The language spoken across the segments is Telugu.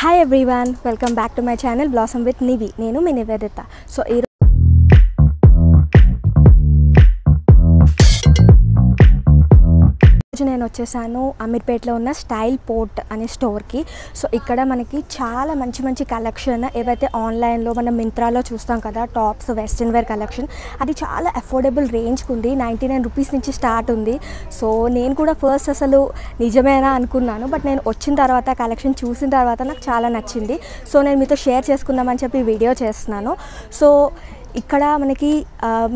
Hi everyone, welcome back to my channel Blossom with Nivi. Nenu mi Nivedita. So నేను వచ్చేసాను అమీర్పేటలో ఉన్న స్టైల్ పోర్ట్ అనే స్టోర్కి. సో ఇక్కడ మనకి చాలా మంచి కలెక్షన్ ఏవైతే ఆన్లైన్లో మనం మింత్రాలో చూస్తాం కదా, టాప్స్ వెస్ట్రన్ వేర్ కలెక్షన్, అది చాలా అఫోర్డబుల్ రేంజ్కి ఉంది. 99 రూపీస్ నుంచి స్టార్ట్ ఉంది. సో నేను కూడా ఫస్ట్ అసలు నిజమేనా అనుకున్నాను, బట్ నేను వచ్చిన తర్వాత కలెక్షన్ చూసిన తర్వాత నాకు చాలా నచ్చింది. సో నేను మీతో షేర్ చేసుకుందామని చెప్పి వీడియో చేస్తున్నాను. సో ఇక్కడ మనకి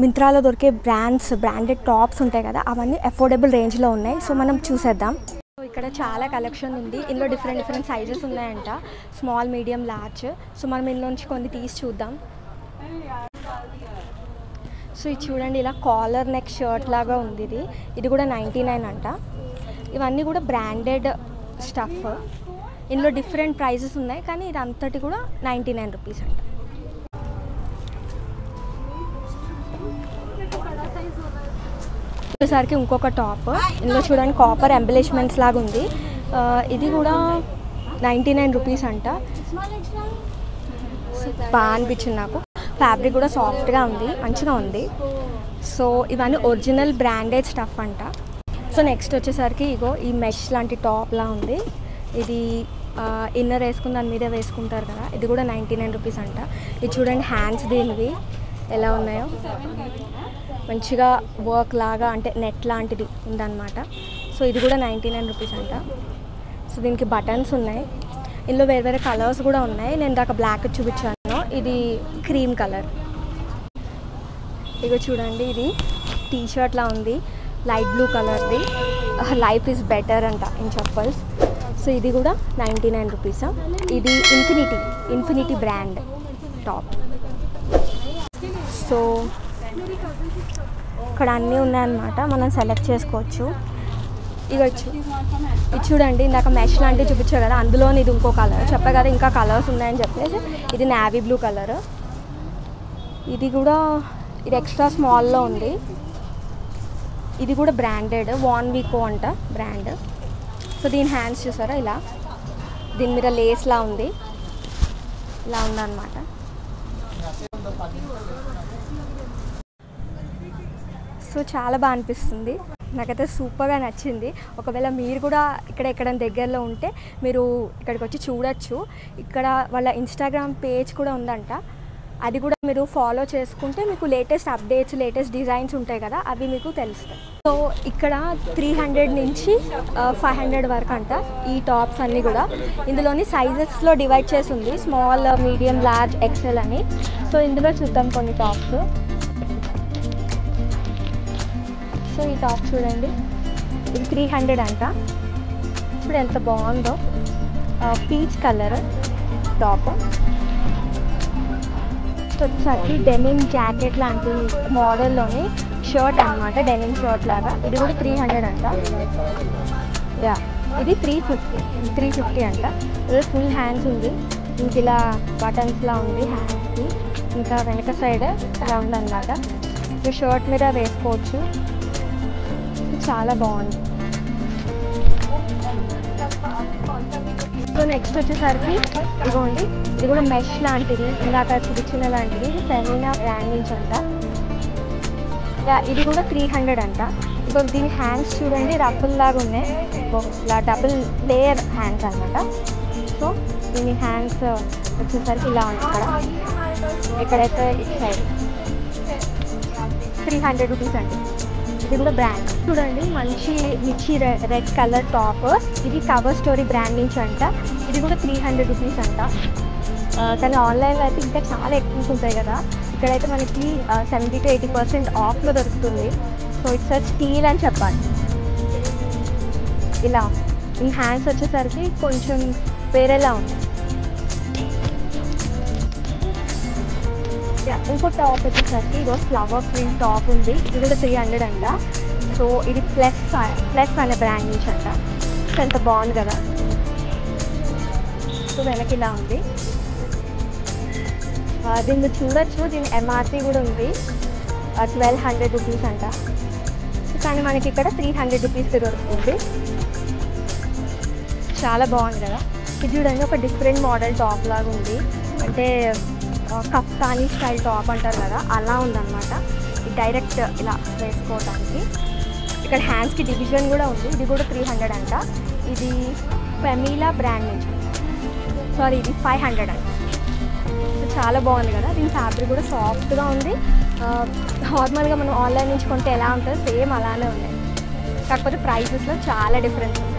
మింత్రాలో దొరికే బ్రాండెడ్ టాప్స్ ఉంటాయి కదా, అవన్నీ అఫోర్డబుల్ రేంజ్లో ఉన్నాయి. సో మనం చూసేద్దాం. సో ఇక్కడ చాలా కలెక్షన్ ఉంది. ఇందులో డిఫరెంట్ సైజెస్ ఉన్నాయంట, స్మాల్, మీడియం, లార్జ్. సో మనం ఇందులో నుంచి కొన్ని తీసి చూద్దాం. సో ఇది చూడండి, ఇలా కాలర్ నెక్ షర్ట్ లాగా ఉంది. ఇది కూడా 99 అంట. ఇవన్నీ కూడా బ్రాండెడ్ స్టఫ్. ఇందులో డిఫరెంట్ ప్రైజెస్ ఉన్నాయి, కానీ ఇది అంతటి కూడా 99 రూపీస్ అంట. వచ్చేసరికి ఇంకొక టాప్, ఇందులో చూడండి కాపర్ ఎంబలిష్మెంట్స్ లాగా ఉంది. ఇది కూడా 99 రూపీస్ అంట. బాగా అనిపించింది నాకు. ఫ్యాబ్రిక్ కూడా సాఫ్ట్గా ఉంది, మంచిగా ఉంది. సో ఇవన్నీ ఒరిజినల్ బ్రాండెడ్ స్టఫ్ అంట. సో నెక్స్ట్ వచ్చేసరికి ఇగో ఈ మెష్ లాంటి టాప్లా ఉంది. ఇది ఇన్నర్ వేసుకుని దాని మీద వేసుకుంటారు కదా, ఇది కూడా 99 రూపీస్ అంట. ఇది చూడండి హ్యాండ్స్ దీనివి ఎలా ఉన్నాయో, మంచిగా వర్క్ లాగా, అంటే నెట్ లాంటిది ఉందన్నమాట. సో ఇది కూడా 99 రూపీస్ అంట. సో దీనికి బటన్స్ ఉన్నాయి. ఇందులో వేరే కలర్స్ కూడా ఉన్నాయి. నేను దాకా బ్లాక్ చూపించాను, ఇది క్రీమ్ కలర్. ఇగో చూడండి, ఇది టీ షర్ట్లా ఉంది, లైట్ బ్లూ కలర్ది. లైఫ్ ఈజ్ బెటర్ అంట ఇన్ చెప్పల్స్. సో ఇది కూడా 99 రూపీస్. ఇది ఇన్ఫినిటీ బ్రాండ్ టాప్. సో ఇక్కడ అన్నీ ఉన్నాయన్నమాట, మనం సెలెక్ట్ చేసుకోవచ్చు. ఇది చూడండి, ఇందాక మెష్ లాంటివి చూపించారు కదా, అందులోని ఇది ఇంకో కలర్. చెప్పా కదా ఇంకా కలర్స్ ఉన్నాయని చెప్పేసి. ఇది నావీ బ్లూ కలర్. ఇది ఎక్స్ట్రా స్మాల్లో ఉంది. ఇది కూడా బ్రాండెడ్, వాన్ వీకో అంట బ్రాండ్. సో దీని హ్యాండ్స్ చూసారా, ఇలా దీని మీద లేస్లా ఉంది, ఇలా ఉందన్నమాట. సో చాలా బాగా అనిపిస్తుంది, నాకైతే సూపర్గా నచ్చింది. ఒకవేళ మీరు కూడా ఎక్కడ దగ్గరలో ఉంటే మీరు ఇక్కడికి వచ్చి చూడొచ్చు. ఇక్కడ వాళ్ళ ఇన్స్టాగ్రామ్ పేజ్ కూడా ఉందంట, అది కూడా మీరు ఫాలో చేసుకుంటే మీకు లేటెస్ట్ అప్డేట్స్, లేటెస్ట్ డిజైన్స్ ఉంటాయి కదా, అవి మీకు తెలుస్తాయి. సో ఇక్కడ 300 నుంచి 500 వరకు అంట ఈ టాప్స్ అన్నీ కూడా. ఇందులోని సైజెస్లో డివైడ్ చేసి ఉంది, స్మాల్, మీడియం, లార్జ్, ఎక్సెల్ అని. సో ఇందులో చూద్దాం కొన్ని టాప్స్. సో ఈ టాప్ చూడండి, ఇది 300 అంట. ఇప్పుడు ఎంత బాగుందో, పీచ్ కలర్ టాప్. వచ్చేసరికి డెనిమ్ జాకెట్ లాంటి మోడల్లోని షర్ట్ అనమాట, డెనిమ్ షర్ట్ లాగా. ఇది కూడా 300 అంట. ఇది 350 అంట. ఇది ఫుల్ హ్యాండ్స్ ఉంది, ఇంక ఇలా బటన్స్లా ఉంది హ్యాండ్స్కి, ఇంకా వెనక సైడ్ ఇలా ఉందన్నమాట. ఈ షర్ట్ మీద వేసుకోవచ్చు, చాలా బాగుంది. సో నెక్స్ట్ వచ్చేసరికి ఇదిగోండి, ఇది కూడా మెష్ లాంటిది, ఇందాక చూపించిన లాంటిది. ఇది ఫెమినా బ్రాండ్ నుంచి అంట. ఇది కూడా 300 అంట. ఇప్పుడు దీని హ్యాండ్స్ చూడండి, రఫుల్ లాగా ఉన్నాయి, ఇలా డబుల్ లేయర్ హ్యాండ్స్ అనమాట. సో దీని హ్యాండ్స్ వచ్చేసరికి ఇలా ఉంది. ఇక్కడైతే ఇటు సైడ్ 300 రూపీస్ అండి. ఇది కూడా బ్రాండ్ చూడండి, మంచి మిర్చి రెడ్ కలర్ టాప్. ఇది కవర్ స్టోరీ బ్రాండ్ నుంచి అంట. ఇది కూడా 300 రూపీస్ అంట. కానీ ఆన్లైన్లో అయితే ఇంకా చాలా ఎక్కువ ఉంటాయి కదా, ఇక్కడైతే మనకి 70 to 80% ఆఫ్లో దొరుకుతుంది. సో ఇట్స్ స్టీల్ అని చెప్పాలి. ఇలా ఈ హ్యాండ్స్ వచ్చేసరికి కొంచెం వేరేలా ఉంది. ఇంకో టాప్ వచ్చేసరికి ఇదో ఫ్లవర్ ప్రింట్ టాప్ ఉంది. ఇది కూడా 300 అంట. సో ఇది ప్లస్ అనే బ్రాండ్ నుంచి అంట. సో ఎంత బాగుంది కదా. సో వెనక్కి ఇలా ఉంది, దీన్ని చూడొచ్చు. దీని ఎంఆర్పి కూడా ఉంది, 1200 రూపీస్ అంట. కానీ మనకి ఇక్కడ 300 రూపీస్కి దొరుకుతుంది. చాలా బాగుంది కదా. ఇది చూడండి, ఒక డిఫరెంట్ మోడల్ టాప్ లాగా ఉంది. అంటే కఫ్తానీ స్టైల్ టాప్ అంటారు కదా, అలా ఉందన్నమాట. ఇది డైరెక్ట్ ఇలా వేసుకోవడానికి. ఇక్కడ హ్యాండ్స్కి డివిజన్ కూడా ఉంది. ఇది కూడా 300 అంట. ఇది ఫెమీలా బ్రాండ్ నుంచి, సారీ ఇది 500 అంట. చాలా బాగుంది కదా. దీని ఫ్యాబ్రిక్ కూడా సాఫ్ట్గా ఉంది. నార్మల్గా మనం ఆన్లైన్ నుంచి కొంటే ఎలా ఉంటుందో సేమ్ అలానే ఉంది, కాకపోతే ప్రైజెస్లో చాలా డిఫరెన్స్ ఉంది.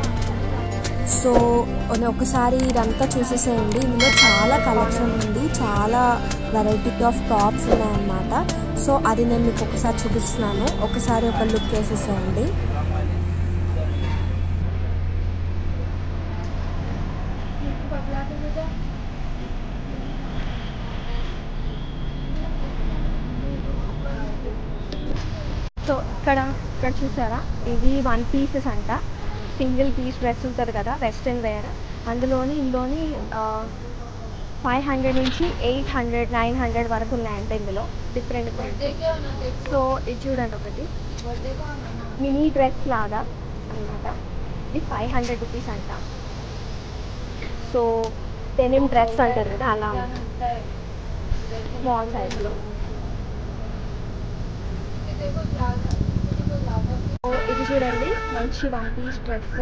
సో ఒకసారి ఇదంతా చూసేసేయండి. ఇందులో చాలా కలెక్షన్ ఉంది, చాలా వెరైటీ ఆఫ్ టాప్స్ ఉన్నాయన్నమాట. సో అది నేను మీకు ఒకసారి చూపిస్తున్నాను, ఒకసారి ఒక లుక్ వేసేసేయండి. సో ఇక్కడ చూసారా, ఇది 1 పీసెస్ అంట. సింగిల్ పీస్ డ్రెస్ ఉంటుంది కదా వెస్ట్రన్ వేర్, ఇందులోని 500 నుంచి 800, 900 వరకు ఉన్నాయంట. ఇందులో డిఫరెంట్. సో ఇది చూడండి, ఒకటి మినీ డ్రెస్ లాగా అనమాట. ఇది 500 రూపీస్ అంట. సో డెనిమ్ డ్రెస్ అంటారు కదా, అలా స్మాల్ సైజ్లో. ఇది చూడండి, మంచి 1 పీస్ డ్రెస్.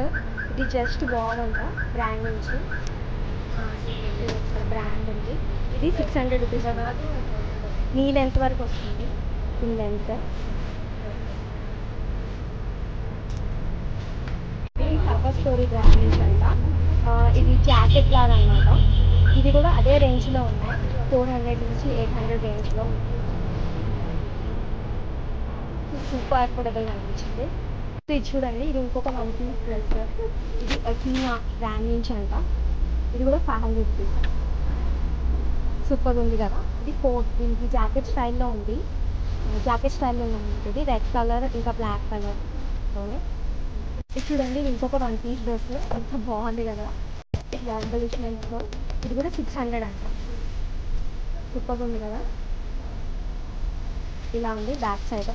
ఇది జస్ట్ బాగుందంట బ్రాండ్ నుంచి. బ్రాండ్ ఉంది. ఇది 600 రూపీస్ అన్నమాట. నీ లెంత్ వరకు వస్తుంది, ఈ లెంత్. ఇది కవర్ స్టోరీ బ్రాండ్ నుంచి అంట. ఇది జాకెట్ లాగా అనమాట. ఇది కూడా అదే రేంజ్లో ఉన్నాయి, 400 నుంచి 800 రేంజ్లో. సూపర్ అఫోర్డబుల్ అనిపించింది. ఇది చూడండి, ఇది ఇంకొక 1 పీస్ డ్రెస్. ఇది అకీనా బ్రాండ్ నుంచి అంట. ఇది కూడా 500 రూపీస్. సూపర్ ఉంది కదా. ఇది జాకెట్ స్టైల్లో ఉంది. ఉంటుంది రెడ్ కలర్ ఇంకా బ్లాక్ కలర్లోనే. ఇది చూడండి, ఇంకొక 1 పీస్ డ్రెస్. ఎంత బాగుంది కదా ఎంబలిష్మెంట్స్లో. ఇది కూడా 600 అంట. సూపర్ ఉంది కదా. ఇలా ఉంది బ్యాక్ సైడ్.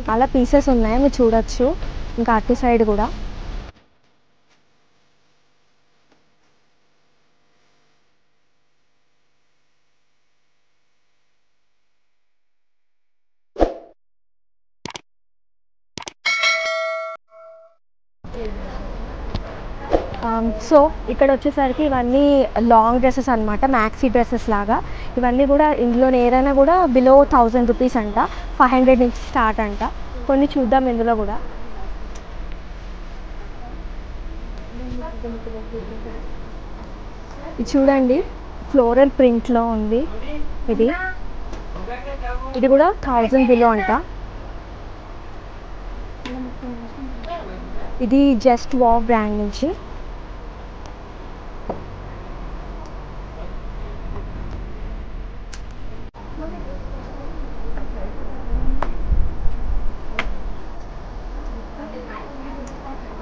చాలా పీసెస్ ఉన్నాయి, మీరు చూడొచ్చు. ఇంకా అటు సైడ్ కూడా. సో ఇక్కడ వచ్చేసరికి ఇవన్నీ లాంగ్ డ్రెస్సెస్ అనమాట, మ్యాక్సీ డ్రెస్సెస్ లాగా. ఇవన్నీ కూడా ఇందులో ఏదైనా కూడా బిలో 1000 రూపీస్ అంట. 500 నుంచి స్టార్ట్ అంట. కొన్ని చూద్దాం ఇందులో కూడా. ఇది చూడండి, ఫ్లోరల్ ప్రింట్లో ఉంది. ఇది కూడా 1000 బిలో అంట. ఇది జస్ట్ వావ్ బ్రాండ్ నుంచి.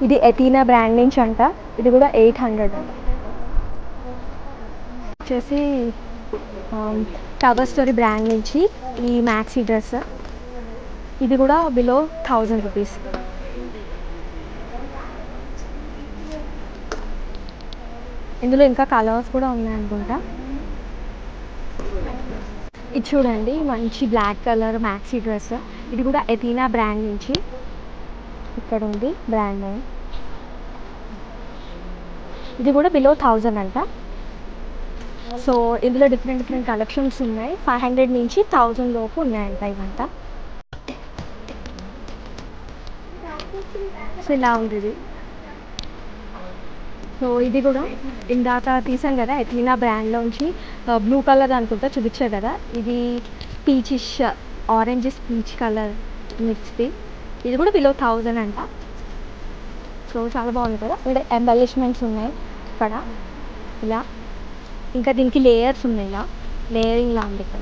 ఇది ఎటీనా బ్రాండ్ నుంచి అంట. ఇది కూడా 800 అంట. వచ్చేసి కవర్ స్టోరీ బ్రాండ్ నుంచి ఈ మ్యాక్సీ డ్రెస్. ఇది కూడా బిలో 1000 రూపీస్. ఇందులో ఇంకా కలర్స్ కూడా ఉన్నాయనుకుంటా. ఇది చూడండి, మంచి బ్లాక్ కలర్ మ్యాక్సీ డ్రెస్. ఇది కూడా ఎటీనా బ్రాండ్ నుంచి. ఇక్కడ ఉంది బ్రాండ్ నేమ్. ఇది కూడా బిలో 1000 అంట. సో ఇందులో డిఫరెంట్ కలెక్షన్స్ ఉన్నాయి. 500 నుంచి 1000 లోపు ఉన్నాయంట ఇవంతా. సో ఇలా ఉంది ఇది. సో ఇది కూడా ఇందాక తీసాం కదా ఎటీనా బ్రాండ్లోంచి, బ్లూ కలర్ అనుకుంటా చూపించారు కదా. ఇది పీచిష్ ఆరెంజ్ పీచ్ కలర్ మిక్స్ది. ఇది కూడా బిలో 1000 అంట. సో చాలా బాగుంది కదా. ఇక్కడ ఎంబలిష్మెంట్స్ ఉన్నాయి ఇక్కడ ఇలా. ఇంకా దీనికి లేయర్స్ ఉన్నాయి, ఇలా లేయరింగ్ లా ఉంది. ఇక్కడ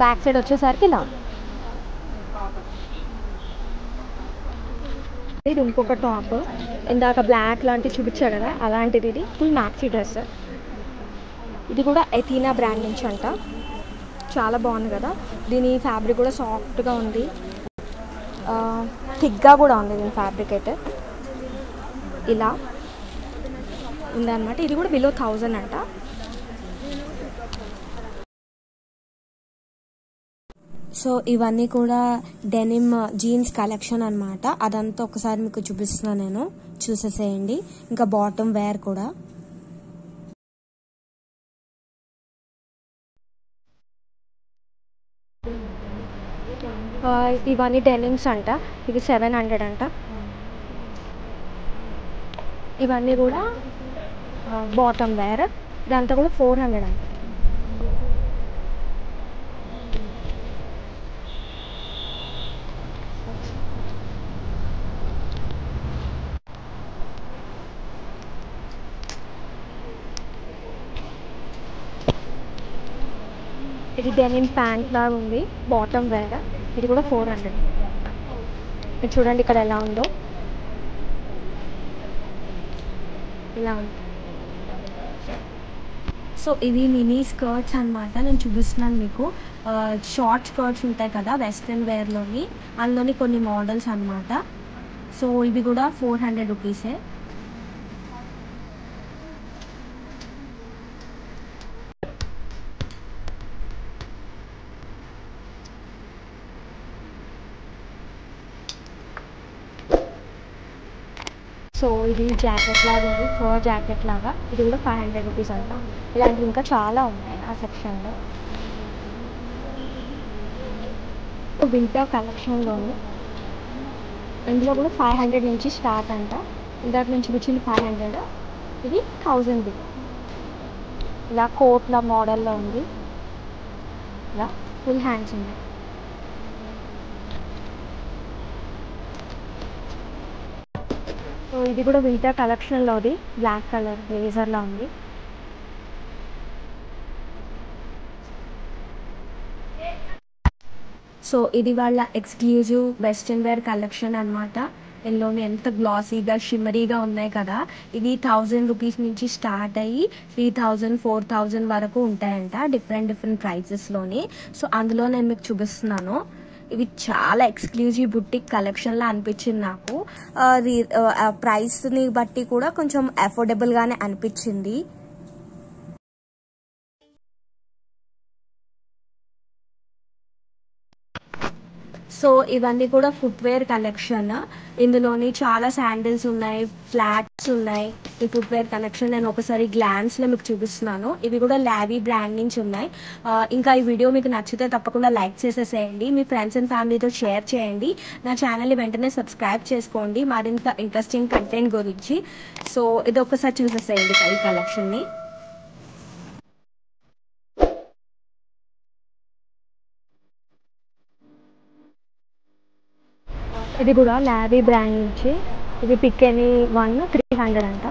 బ్యాక్ సైడ్ వచ్చేసరికి ఇలా. ఇది ఇంకొక టాప్, ఇందాక బ్లాక్ లాంటివి చూపించా కదా అలాంటిది. ఇది ఫుల్ మ్యాక్సీ డ్రెస్. ఇది కూడా ఎటీనా బ్రాండ్ నుంచి అంట. చాలా బాగుంది కదా. దీని ఫ్యాబ్రిక్ కూడా సాఫ్ట్గా ఉంది, థిక్గా కూడా ఉంది దీని ఫ్యాబ్రిక్ అయితే. ఇలా ఉందన్నమాట. ఇది కూడా బిలో 1000 అంట. సో ఇవన్నీ కూడా డెనిమ్ జీన్స్ కలెక్షన్ అనమాట. అదంతా ఒకసారి మీకు చూపిస్తున్నాను నేను, చూసేసేయండి. ఇంకా బాటమ్ వేర్ కూడా. ఇవన్నీ డెనిమ్స్ అంట. ఇది 700 అంట. ఇవన్నీ కూడా బాటమ్ వేర్, ఇదంతా కూడా 400 అంట. ఇది డెనిమ్ ప్యాంట్ లాగా ఉంది, బాటమ్ వేర్. ఇది కూడా 400. ఇది చూడండి ఇక్కడ ఎలా ఉందో, ఇలా ఉంది. సో ఇవి మినీ స్కర్ట్స్ అనమాట. నేను చూపిస్తున్నాను మీకు. షార్ట్ స్కర్ట్స్ ఉంటాయి కదా వెస్ట్రన్ వేర్లోని, అందులోని కొన్ని మోడల్స్ అనమాట. సో ఇవి కూడా 400 రూపీసే. సో ఇది జాకెట్ లాగా ఉంది, ఫర్ జాకెట్ లాగా. ఇది కూడా 500 రూపీస్ అంట. ఇలాంటివి ఇంకా చాలా ఉన్నాయి ఆ సెక్షన్లో. వింటర్ కలెక్షన్లోని ఇందులో కూడా 500 నుంచి స్టార్ట్ అంట. ఇందాక నుంచి వచ్చింది 500, ఇది 1000. ఇలా కోట్ల మోడల్లో ఉంది, ఇలా ఫుల్ హ్యాండ్స్ ఉన్నాయి. సో ఇది కూడా వింటర్ కలెక్షన్లోది, బ్లాక్ కలర్ బ్లేజర్లా ఉంది. సో ఇది వాళ్ళ ఎక్స్క్లూజివ్ వెస్ట్రన్ వేర్ కలెక్షన్ అనమాట. ఇందులోనే ఎంత గ్లాసీగా షిమ్మరీగా ఉన్నాయి కదా. ఇది 1000 రూపీస్ నుంచి స్టార్ట్ అయ్యి 3000 4000 వరకు ఉంటాయంట, డిఫరెంట్ ప్రైజెస్లోని. సో అందులో నేను మీకు చూపిస్తున్నాను. ఇవి చాలా ఎక్స్క్లూజివ్ బుటిక్ కలెక్షన్లా అనిపించింది నాకు. ప్రైస్ని బట్టి కూడా కొంచెం అఫోర్డబుల్గానే అనిపించింది. సో ఇవన్నీ కూడా ఫుట్వేర్ కలెక్షన్. ఇందులోని చాలా శాండిల్స్ ఉన్నాయి, ఫ్లాట్స్ ఉన్నాయి. ఈ ఫుట్వేర్ కలెక్షన్ నేను ఒకసారి గ్లాన్స్లో మీకు చూపిస్తున్నాను. ఇవి కూడా లావీ బ్రాండ్ నుంచి ఉన్నాయి. ఇంకా ఈ వీడియో మీకు నచ్చితే తప్పకుండా లైక్ చేసేసేయండి, మీ ఫ్రెండ్స్ అండ్ ఫ్యామిలీతో షేర్ చేయండి. నా ఛానల్ని వెంటనే సబ్స్క్రైబ్ చేసుకోండి మరింత ఇంట్రెస్టింగ్ కంటెంట్ గురించి. సో ఇది ఒకసారి చూసేసేయండి ఈ కలెక్షన్ని. ఇది కూడా లావీ బ్రాండ్ నుంచి. ఇది పిక్ ఎనీ 1 300 అంట.